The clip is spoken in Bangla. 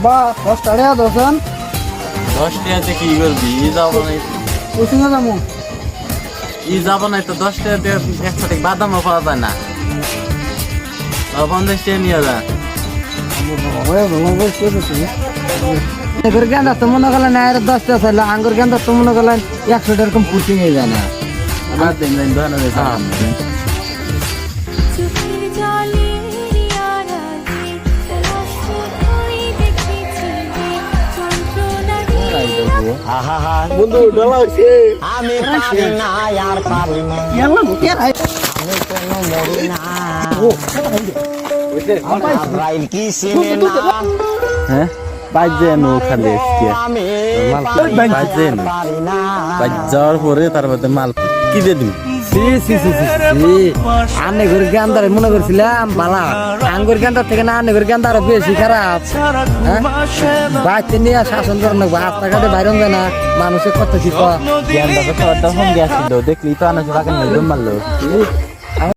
বাবা 10 টাকা দোকান 10 টাকাতে কি করবি ই যাব না কোচিং যাবো ই যাব না তো 10 টাকাতে একশো টাকা বাদামও পাওয়া যায় না 50 টাকা নিয়ে যা ওরে ভালো বলছিস তুই এর গেন্দা তো মনে করলেন আর 10 টাকা ছিল আঙ্গুর গেন্দা তো মনে করলেন 100 টাকা কম কোচিং এ যায় না আমার দিন দিন দোকানে যেতাম বন্ধু ডলা হইছে আমি পারি না আর পারি না ইয়াল্লা কে রাই আমি কোনো মরি না হইছে রাইল কি সিনে না হ্যাঁ বাজেন খালি আজকে আমি বাজেন পারি না বাজ যাওয়ার পরে তারপরে মাল কি দিয়ে দিবি সি সি সি সি আনে ঘর গেন্দারে মনে করছিলাম বালা আঙ্গুর গেন্দার থেকে না আনে ঘর গেন্দার বেশি খারাপ বাইতে নিয়ে শাসন করে নেবো রাস্তাঘাটে বাইরন যায় না মানুষের কত কি জ্ঞান দাদা তো তখন গেছিল দেখলি তো আনাজ বাগান মারলো